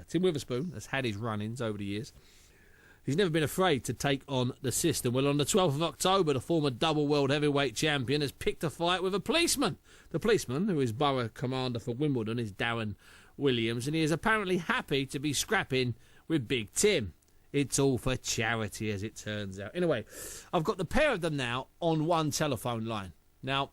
Tim Witherspoon has had his run-ins over the years. He's never been afraid to take on the system. Well, on the 12th of October, the former double world heavyweight champion has picked a fight with a policeman. The policeman, who is borough commander for Wimbledon, is Darren Williams, and he is apparently happy to be scrapping with Big Tim. It's all for charity, as it turns out. Anyway, I've got the pair of them now on one telephone line. Now,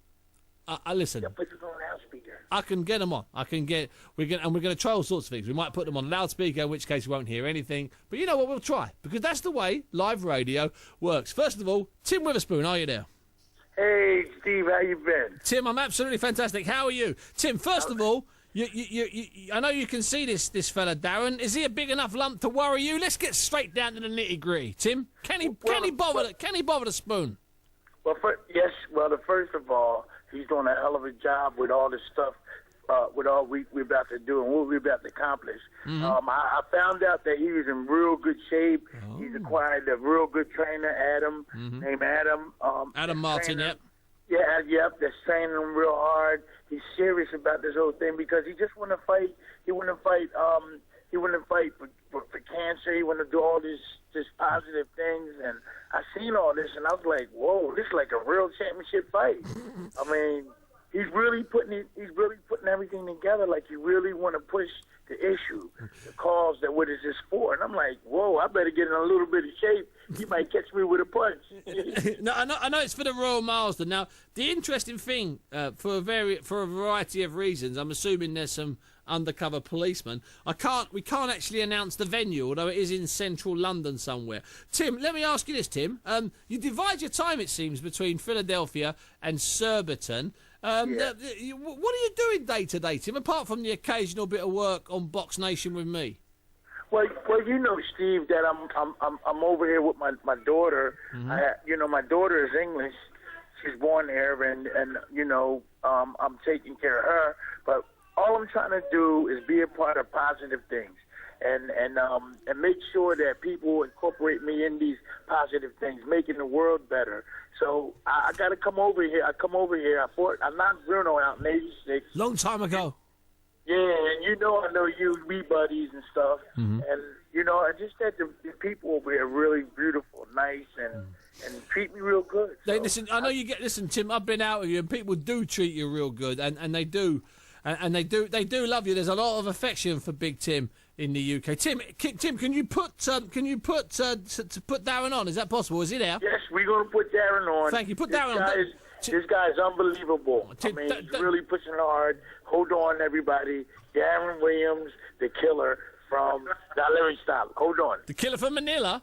listen. Yeah, put it on loudspeaker. I can get them on. We're going to try all sorts of things. We might put them on loudspeaker, in which case you won't hear anything. But you know what? We'll try, because that's the way live radio works. First of all, Tim Witherspoon, are you there? Hey, Steve, how you been? Tim, I'm absolutely fantastic. How are you? Tim, first of all, I know you can see this fella, Darren. Is he a big enough lump to worry you? Let's get straight down to the nitty-gritty. Tim, can he bother the spoon? Well, first of all, he's doing a hell of a job with all this stuff, with all we're about to do and what we're about to accomplish. Mm-hmm. I found out that he was in real good shape. Oh. He's acquired a real good trainer, Adam, named Adam. Adam Martin, yep. Yep, that's training him real hard. He's serious about this whole thing because he just want to fight. He want to fight. He want to fight for cancer. He want to do all this positive things. And I seen all this, and I was like, whoa, this is like a real championship fight. I mean, he's really putting everything together. Like he really want to push the issue, the cause that what is this for? And I'm like, whoa, I better get in a little bit of shape. He might catch me with a punch. No, I know it's for the Royal Marsden. Now, the interesting thing, for a variety of reasons, I'm assuming there's some undercover policemen. We can't actually announce the venue, although it is in central London somewhere. Tim, let me ask you this, Tim. You divide your time, it seems, between Philadelphia and Surbiton. What are you doing day to day, Tim, apart from the occasional bit of work on Box Nation with me? Well, you know, Steve, that I'm over here with my daughter. Mm-hmm. My daughter is English. She's born here, and I'm taking care of her. But all I'm trying to do is be a part of positive things, and make sure that people incorporate me in these positive things, making the world better. So I got to come over here. I knocked Bruno out in '86. Long time ago. Yeah, and I know you, we buddies and stuff. Mm-hmm. And, I just that the people over here are really beautiful, nice, and treat me real good. Listen, I know you get. Listen, Tim, I've been out with you, and people do treat you real good, and they do, and they do love you. There's a lot of affection for Big Tim in the UK. Tim, can you put Darren on? Is that possible? Is he there? Yes, we're gonna put Darren on. Thank you. Put Darren on. This guy's unbelievable. He's really pushing hard. Hold on, everybody. Darren Williams, the killer from... Now, let me stop. Hold on. The killer from Manila?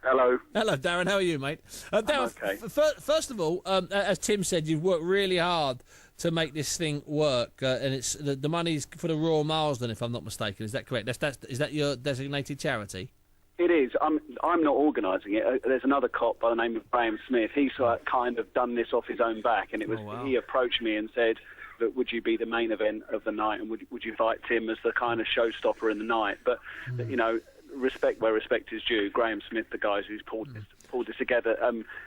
Hello. Hello, Darren. How are you, mate? Darren, okay. First of all, as Tim said, you've worked really hard to make this thing work, and it's the money's for the Royal Marsden, if I'm not mistaken. Is that correct? Is that your designated charity? It is. I'm not organising it. There's another cop by the name of Graham Smith. He's kind of done this off his own back, and it was he approached me and said, "Look, would you be the main event of the night, and would you invite Tim as the kind of showstopper in the night?" But respect where respect is due. Graham Smith, the guys who's pulled this together,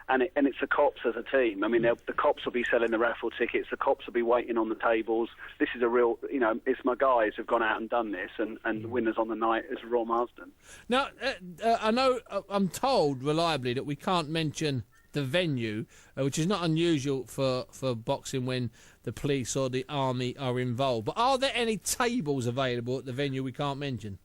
and it's the cops as a team. I mean, the cops will be selling the raffle tickets. The cops will be waiting on the tables. This is a real, it's my guys who've gone out and done this, and the winners on the night is Royal Marsden. Now, I know I'm told reliably that we can't mention the venue, which is not unusual for boxing when the police or the army are involved. But are there any tables available at the venue we can't mention?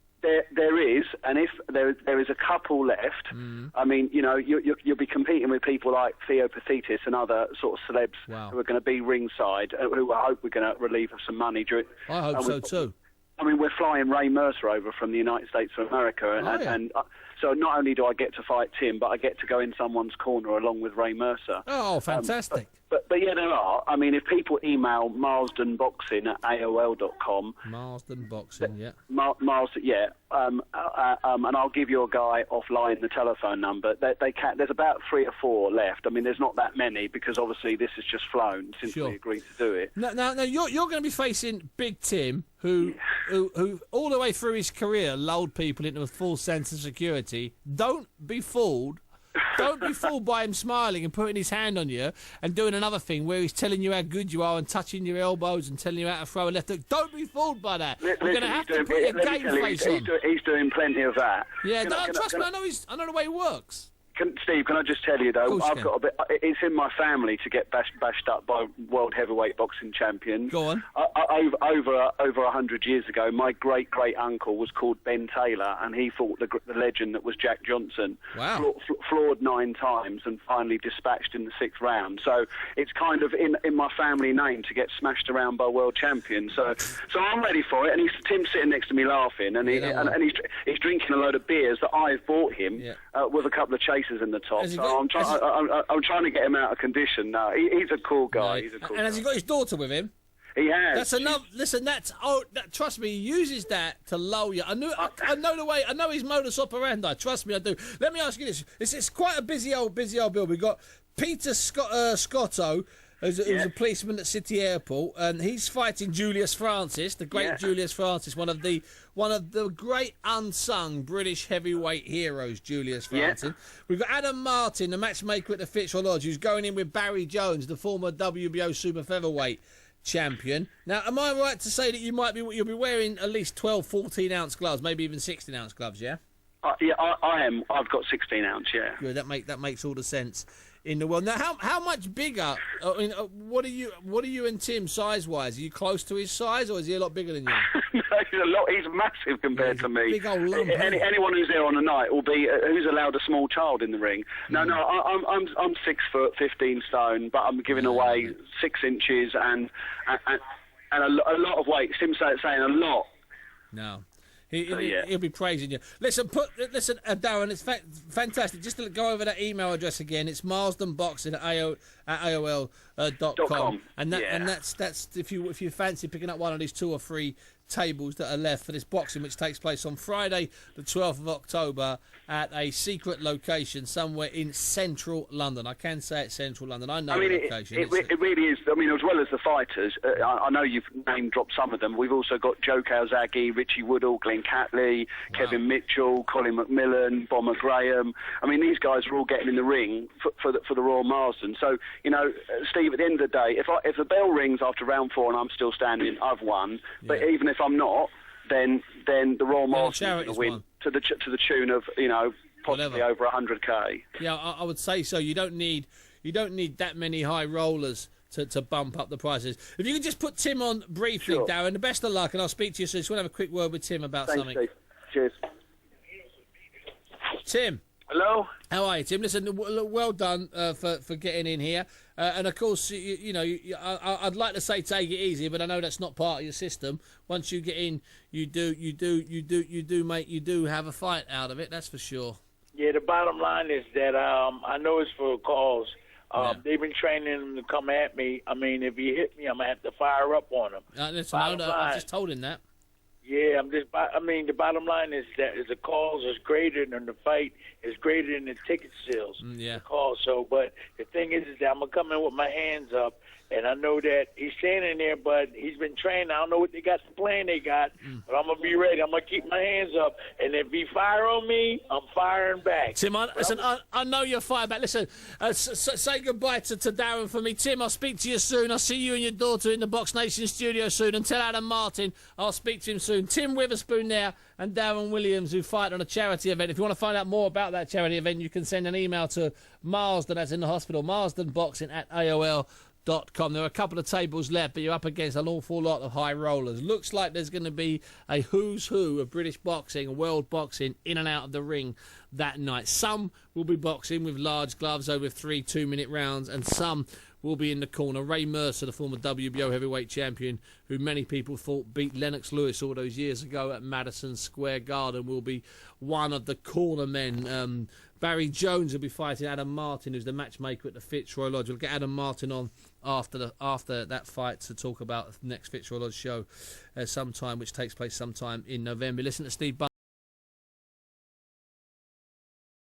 There is, and if there is a couple left, I mean, you'll be competing with people like Theo Pathetis and other sort of celebs who are going to be ringside, who I hope we're going to relieve of some money. I hope so too. I mean, we're flying Ray Mercer over from the United States of America, and so not only do I get to fight Tim, but I get to go in someone's corner along with Ray Mercer. Oh, fantastic. But yeah, there are. I mean, if people email marsdenboxing@aol.com... Marsden Boxing, yeah. Marsden, yeah. And I'll give your guy offline the telephone number. There's about 3 or 4 left. I mean, there's not that many because obviously this has just flown since we agreed to do it. Now you're going to be facing Big Tim, who all the way through his career lulled people into a false sense of security. Don't be fooled don't be fooled by him smiling and putting his hand on you and doing another thing where he's telling you how good you are and touching your elbows and telling you how to throw a left hook. Don't be fooled by that. You're going to have to put your game face on. He's doing plenty of that. Yeah, trust me, I know the way it works. Steve, can I just tell you though, I've got a bit. It's in my family to get bashed up by world heavyweight boxing champions. Go on. Over 100 years ago, my great uncle was called Ben Taylor, and he fought the legend that was Jack Johnson. Wow. Floored 9 times and finally dispatched in the 6th round. So it's kind of in my family name to get smashed around by world champions. So I'm ready for it. And Tim's sitting next to me laughing, and he's drinking a load of beers that I've bought him with a couple of chasers in the top. So I'm trying to get him out of condition now. He's a cool guy. He's a cool guy. Has he got his daughter with him? He has. That's enough. Listen, trust me, he uses that to lull you. I know the way. I know his modus operandi. Trust me, I do. Let me ask you this. It's quite a busy old bill. We've got Peter Scotto, who's a policeman at City Airport, and he's fighting Julius Francis, the great Julius Francis, one of the great unsung British heavyweight heroes, Julius Francis. Yeah. We've got Adam Martin, the matchmaker at the Fitzroy Lodge, who's going in with Barry Jones, the former WBO super featherweight champion. Now, am I right to say that you'll be wearing at least 12, 14-ounce gloves, maybe even 16-ounce gloves? Yeah. Yeah, I am. I've got 16-ounce. Yeah. Good. That makes all the sense in the world. Now, how much bigger? I mean, what are you and Tim size-wise? Are you close to his size, or is he a lot bigger than you? No, he's massive compared to me. Big old lump. Anyone who's there on a night will be who's allowed a small child in the ring. No, I'm 6 foot 15 stone, but I'm giving away 6 inches and a lot of weight. Tim's saying a lot. No. He'll be praising you. Listen, Darren, it's fantastic. Just to go over that email address again, it's marsdenboxing at AOL.com. And that's if you fancy picking up one of these 2 or 3 tables that are left for this boxing, which takes place on Friday, the 12th of October, at a secret location somewhere in central London. I can say it's central London. I know the location. It really is. I mean, as well as the fighters, I know you've name-dropped some of them. We've also got Joe Calzaghe, Richie Woodall, Glenn Catley, Kevin Mitchell, Colin McMillan, Bomber Graham. I mean, these guys are all getting in the ring for the Royal Marsden. So, Steve, at the end of the day, if the bell rings after round 4 and I'm still standing, I've won. But even if I'm not, then the Royal Marsden is going to win to the tune of possibly over 100k. Yeah, I would say so. You don't need that many high rollers to bump up the prices. If you could just put Tim on briefly, sure. Darren, the best of luck, and I'll speak to you soon. Just want to have a quick word with Tim about something. Steve. Cheers. Tim. Hello? How are you, Tim? Listen, well done for getting in here. And of course, I'd like to say take it easy, but I know that's not part of your system. Once you get in, you do have a fight out of it. That's for sure. Yeah, the bottom line is that I know it's for a cause. They've been training him to come at me. I mean, if he hit me, I'm gonna have to fire up on him. Listen, I just told him that. Yeah, the bottom line is that the cause is greater than the fight, is greater than the ticket sales. Yeah. The cause. So, but the thing is that I'm going to come in with my hands up, and I know that he's standing there, but he's been trained. I don't know what the plan they got, but I'm going to be ready. I'm going to keep my hands up, and if he fire on me, I'm firing back. Tim, I know you're firing back. Listen, say goodbye to Darren for me. Tim, I'll speak to you soon. I'll see you and your daughter in the Box Nation studio soon. And tell Adam Martin I'll speak to him soon. Tim Witherspoon there and Darren Williams, who fight on a charity event. If you want to find out more about that charity event, you can send an email to Marsden, that's in the hospital, marsdenboxing at AOL.com. There are a couple of tables left, but you're up against an awful lot of high rollers. Looks like there's going to be a who's who of British boxing, world boxing, in and out of the ring that night. Some will be boxing with large gloves over 3 2-minute rounds, and some will be in the corner. Ray Mercer, the former WBO heavyweight champion, who many people thought beat Lennox Lewis all those years ago at Madison Square Garden, will be one of the corner men. Barry Jones will be fighting Adam Martin, who's the matchmaker at the Fitzroy Lodge. We'll get Adam Martin on after that fight to talk about the next Fitzroy Lodge show sometime, which takes place sometime in November. Listen to Steve